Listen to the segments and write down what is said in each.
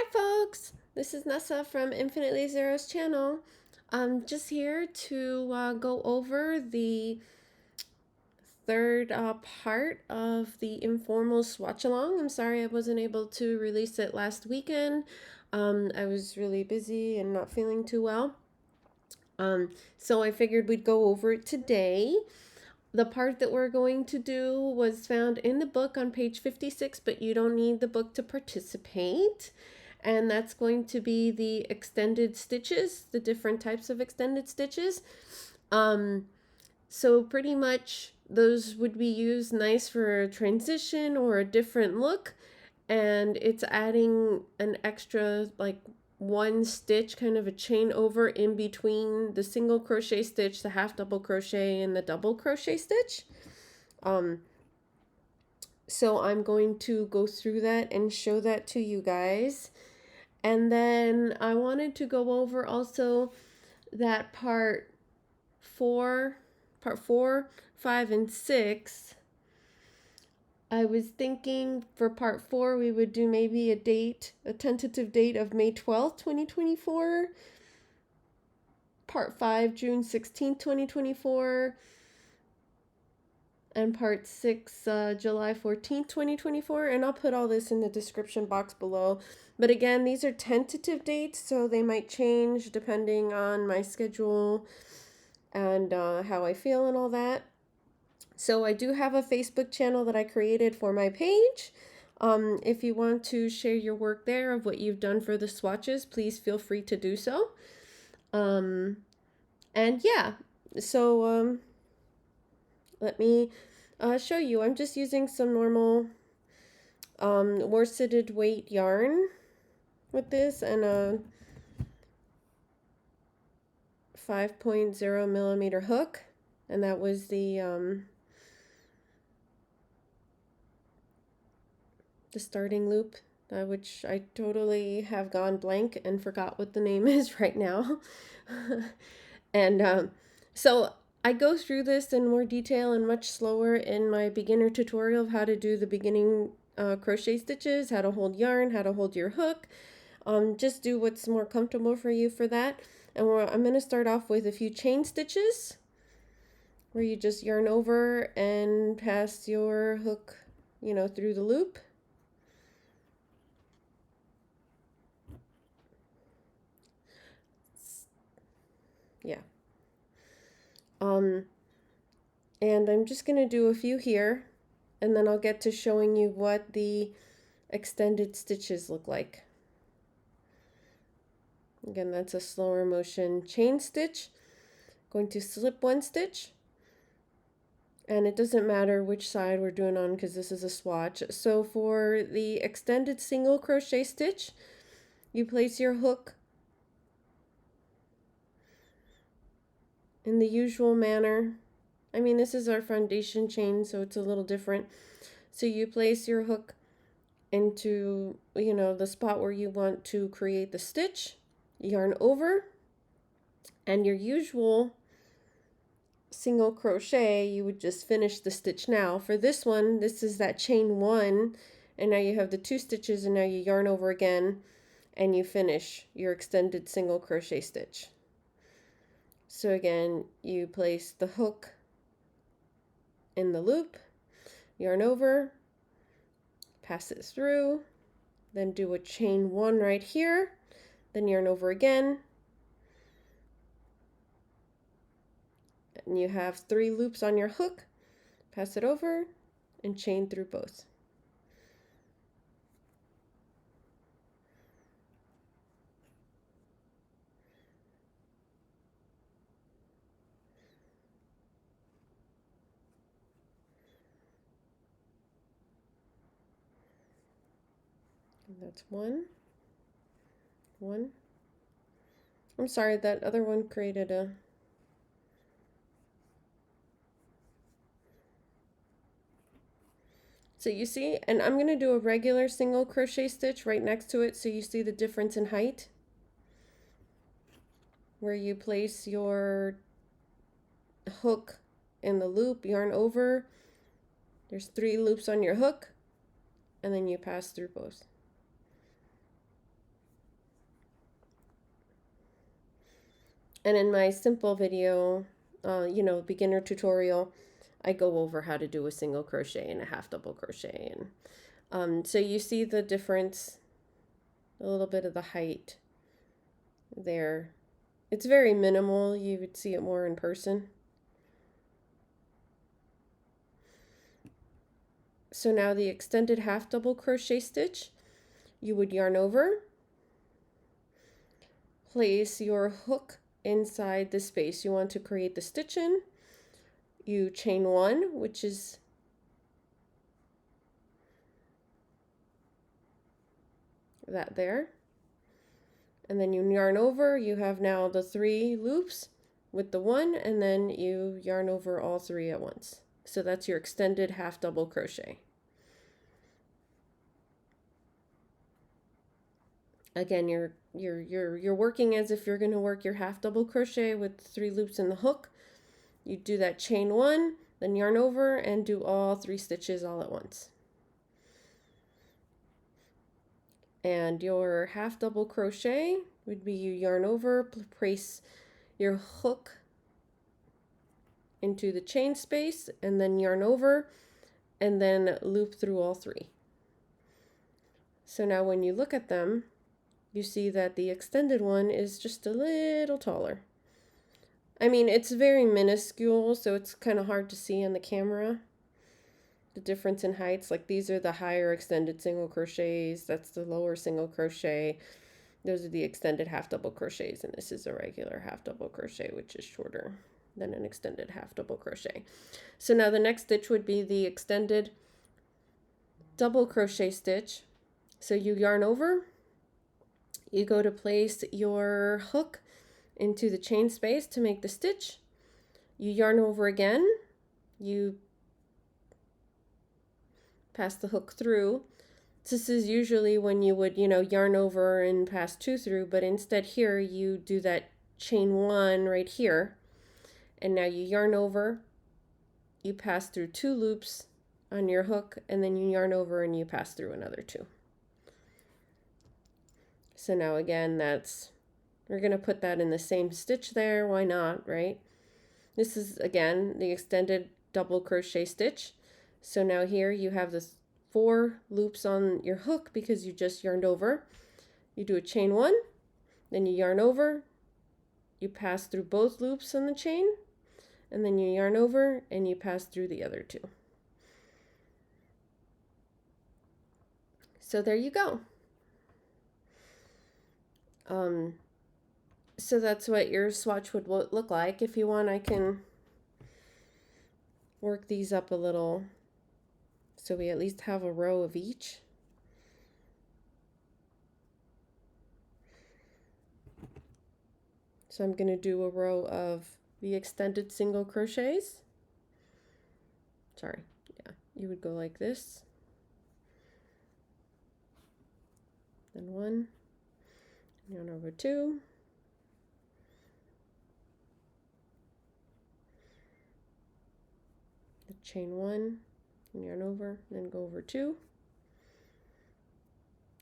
Hi folks, this is Nessa from Infinitely Zero's channel. I'm just here to go over the third part of the Informal Swatch Along. I'm sorry I wasn't able to release it last weekend. I was really busy and not feeling too well. So I figured we'd go over it today. The part that we're going to do was found in the book on page 56, but you don't need the book to participate. And that's going to be the extended stitches, the different types of extended stitches. So pretty much those would be used nice for a transition or a different look. And it's adding an extra like one stitch, kind of a chain over in between the single crochet stitch, the half double crochet, and the double crochet stitch. So I'm going to go through that and show that to you guys. And then I wanted to go over also that part 4, 5, and 6. I was thinking for part 4 we would do maybe a tentative date of May 12th, 2024. Part 5, June 16th, 2024. And part 6, July 14th, 2024. And I'll put all this in the description box below. But again, these are tentative dates, so they might change depending on my schedule and how I feel and all that. So I do have a Facebook channel that I created for my page. If you want to share your work there of what you've done for the swatches, please feel free to do so. And yeah, so let me show you. I'm just using some normal worsted weight yarn with this and a 5.0 millimeter hook, and that was the starting loop, which I totally have gone blank and forgot what the name is right now. And so I go through this in more detail and much slower in my beginner tutorial of how to do the beginning crochet stitches, how to hold yarn, how to hold your hook. Just do what's more comfortable for you for that. And I'm going to start off with a few chain stitches where you just yarn over and pass your hook, through the loop. Yeah. And I'm just going to do a few here, and then I'll get to showing you what the extended stitches look like. Again, that's a slower motion chain stitch. Going to slip one stitch, and it doesn't matter which side we're doing on because this is a swatch. So for the extended single crochet stitch, you place your hook in the usual manner. I mean, this is our foundation chain, so it's a little different. So you place your hook into, the spot where you want to create the stitch, yarn over, and your usual single crochet, you would just finish the stitch now. For this one, this is that chain 1, and now you have the 2 stitches, and now you yarn over again, and you finish your extended single crochet stitch. So again, you place the hook in the loop, yarn over, pass it through, then do a chain 1 right here, then yarn over again, and you have 3 loops on your hook, pass it over, and chain through both. And that's one. I'm sorry, that other one created a So you see, and I'm going to do a regular single crochet stitch right next to it so you see the difference in height. Where you place your hook in the loop, yarn over, there's 3 loops on your hook, and then you pass through both. And in my simple video, you know, beginner tutorial, I go over how to do a single crochet and a half double crochet. And so you see the difference, a little bit of the height there. It's very minimal. You would see it more in person. So now the extended half double crochet stitch, you would yarn over, place your hook inside the space you want to create the stitch in. You chain one, which is that there. And then you yarn over. You have now the 3 loops with the 1, and then you yarn over all 3 at once. So that's your extended half double crochet. Again, you're working as if you're going to work your half double crochet with 3 loops in the hook. You do that chain 1, then yarn over and do all 3 stitches all at once. And your half double crochet would be you yarn over, place your hook into the chain space, and then yarn over, and then loop through all 3. So now when you look at them, you see that the extended one is just a little taller. I mean, it's very minuscule, so it's kind of hard to see on the camera. The difference in heights, like these are the higher extended single crochets, that's the lower single crochet. Those are the extended half double crochets, and this is a regular half double crochet, which is shorter than an extended half double crochet. So now the next stitch would be the extended double crochet stitch. So you yarn over, you go to place your hook into the chain space to make the stitch. You yarn over again, you pass the hook through. This is usually when you would, yarn over and pass 2 through, but instead here you do that chain 1 right here, and now you yarn over, you pass through 2 loops on your hook, and then you yarn over and you pass through another 2. So now again, we're going to put that in the same stitch there, why not, right? This is again the extended double crochet stitch. So now here you have this 4 loops on your hook because you just yarned over. You do a chain 1, then you yarn over, you pass through both loops on the chain, and then you yarn over and you pass through the other 2. So there you go. So that's what your swatch would look like. If you want, I can work these up a little so we at least have a row of each. So I'm going to do a row of the extended single crochets. Sorry, yeah, you would go like this. Then 1, yarn over 2. Chain 1, and yarn over, then go over 2.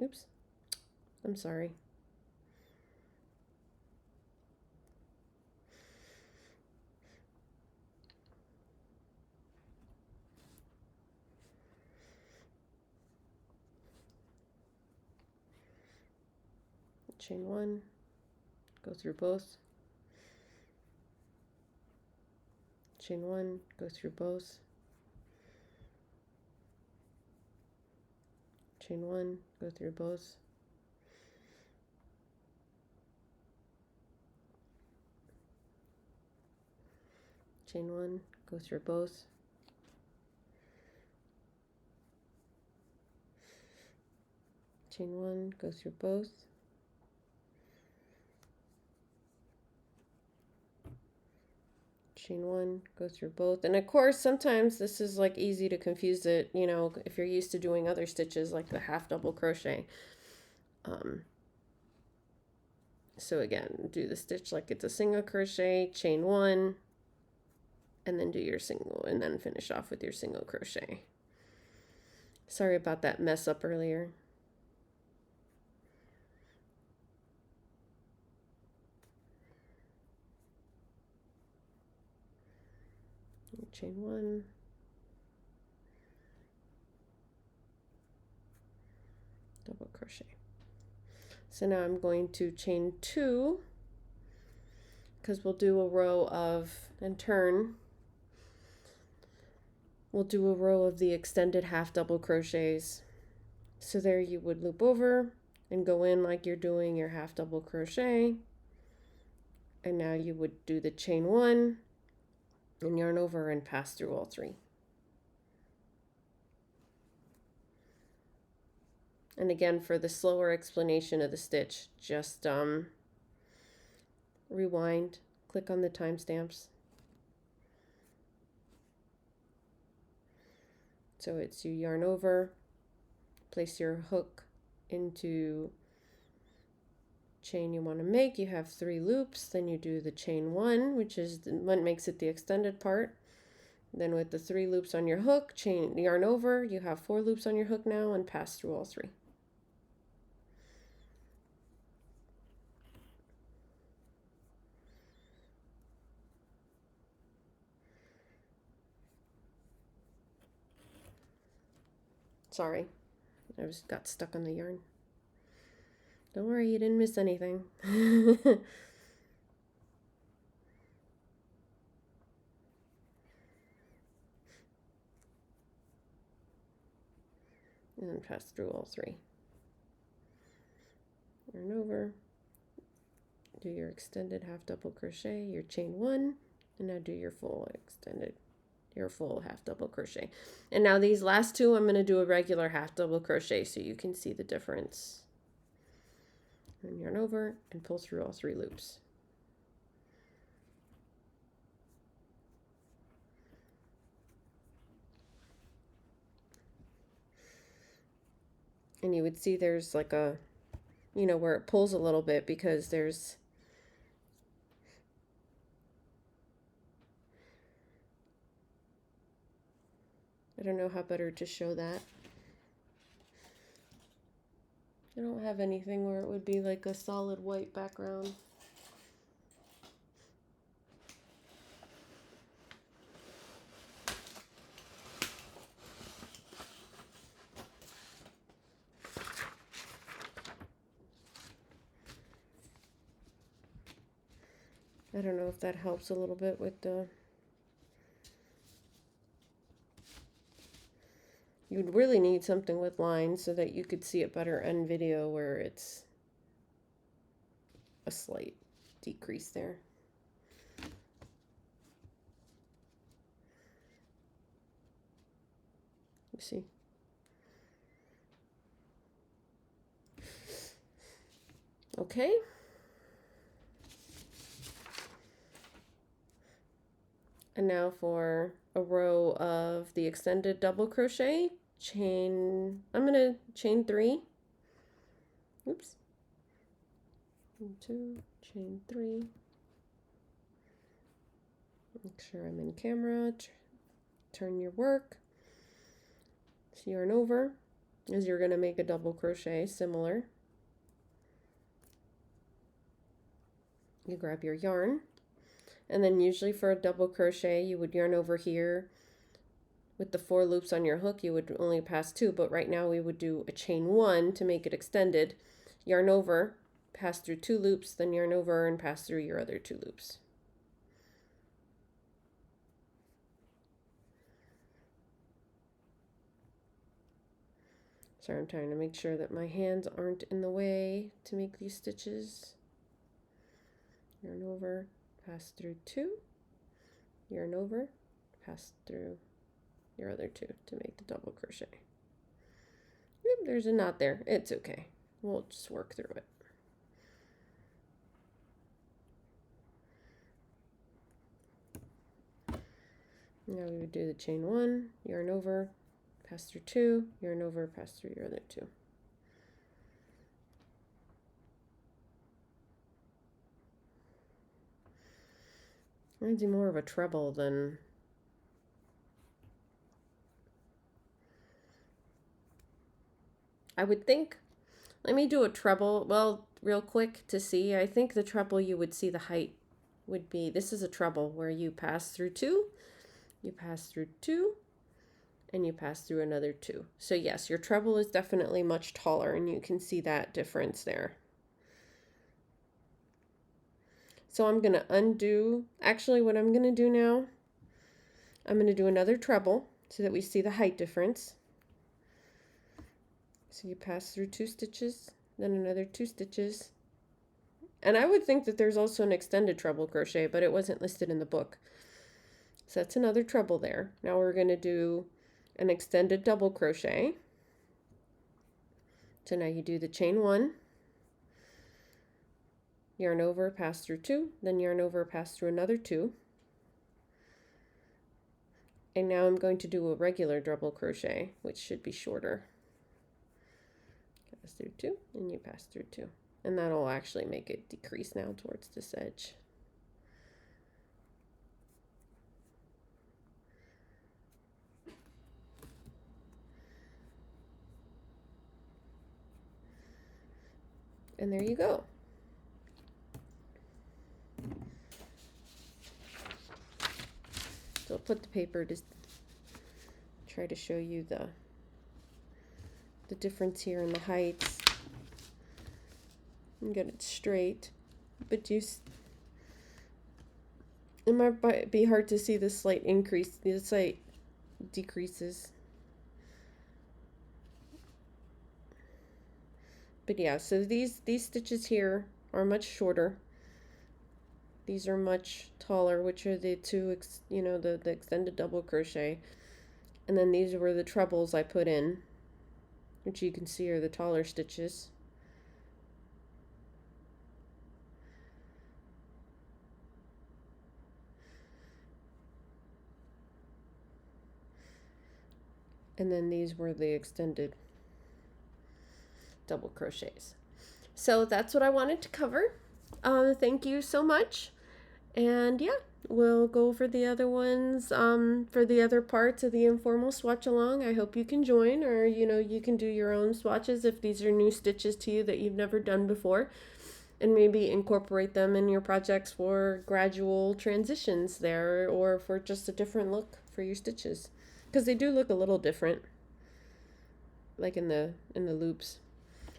Oops, I'm sorry. Chain 1, go through both. Chain 1, go through both. Chain 1, go through both. Chain 1, go through both. Chain 1, go through both. Chain 1, go through both. And of course, sometimes this is like easy to confuse it, if you're used to doing other stitches like the half double crochet. So again, do the stitch like it's a single crochet, chain 1, and then do your single, and then finish off with your single crochet. Sorry about that mess up earlier. chain 1, double crochet. So now I'm going to chain 2, because we'll do a row of, and turn, we'll do a row of the extended half double crochets. So there you would loop over and go in like you're doing your half double crochet, and now you would do the chain 1 and yarn over and pass through all 3. And again, for the slower explanation of the stitch, just rewind, click on the timestamps. So it's you yarn over, place your hook into chain you want to make. You have 3 loops, then you do the chain 1, which is what makes it the extended part. Then with the 3 loops on your hook, chain, yarn over, you have 4 loops on your hook now, and pass through all 3. Sorry, I just got stuck on the yarn. Don't worry, you didn't miss anything. And then pass through all 3. Yarn over, do your extended half double crochet, your chain 1, and now do your full extended, your full half double crochet. And now these last 2, I'm going to do a regular half double crochet so you can see the difference. And yarn over and pull through all 3 loops. And you would see there's like a, you know, where it pulls a little bit because there's I don't know how better to show that. I don't have anything where it would be like a solid white background. I don't know if that helps a little bit with the... You'd really need something with lines so that you could see it better in video where it's a slight decrease there. You see? Okay. And now for a row of the extended double crochet, chain, I'm going to chain 3. Oops. 1, 2, chain 3. Make sure I'm in camera. Turn your work. So yarn over as you're going to make a double crochet similar. You grab your yarn, and then usually for a double crochet you would yarn over here. With the 4 loops on your hook, you would only pass 2, but right now we would do a chain 1 to make it extended. Yarn over, pass through 2 loops, then yarn over and pass through your other 2 loops. Sorry, I'm trying to make sure that my hands aren't in the way to make these stitches. Yarn over, pass through 2, yarn over, pass through your other 2 to make the double crochet. Yep, there's a knot there. It's okay. We'll just work through it. Now we would do the chain 1, yarn over, pass through 2, yarn over, pass through your other 2. I'm going to do more of a treble than... I would think, let me do a treble, well, real quick to see. I think the treble you would see the height would be, this is a treble where you pass through 2, you pass through 2, and you pass through another 2. So yes, your treble is definitely much taller, and you can see that difference there. So I'm going to undo, actually what I'm going to do now, I'm going to do another treble so that we see the height difference. So you pass through 2 stitches, then another 2 stitches. And I would think that there's also an extended treble crochet, but it wasn't listed in the book. So that's another treble there. Now we're going to do an extended double crochet. So now you do the chain 1, yarn over, pass through 2, then yarn over, pass through another 2. And now I'm going to do a regular double crochet, which should be shorter. Pass through 2, and you pass through 2. And that'll actually make it decrease now towards this edge. And there you go. So I'll put the paper to try to show you the difference here in the heights. And get it straight, but it might be hard to see the slight increase, the slight decreases. But yeah, so these stitches here are much shorter. These are much taller, which are the two, the extended double crochet. And then these were the trebles I put in, which you can see are the taller stitches. And then these were the extended double crochets. So that's what I wanted to cover. Thank you so much. And yeah, we'll go over the other ones for the other parts of the informal swatch along. I hope you can join, or you can do your own swatches if these are new stitches to you that you've never done before, and maybe incorporate them in your projects for gradual transitions there, or for just a different look for your stitches, because they do look a little different, like in the loops.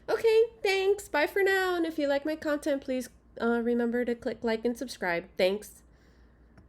Okay, thanks. Bye for now. And if you like my content, please remember to click like and subscribe. Thanks.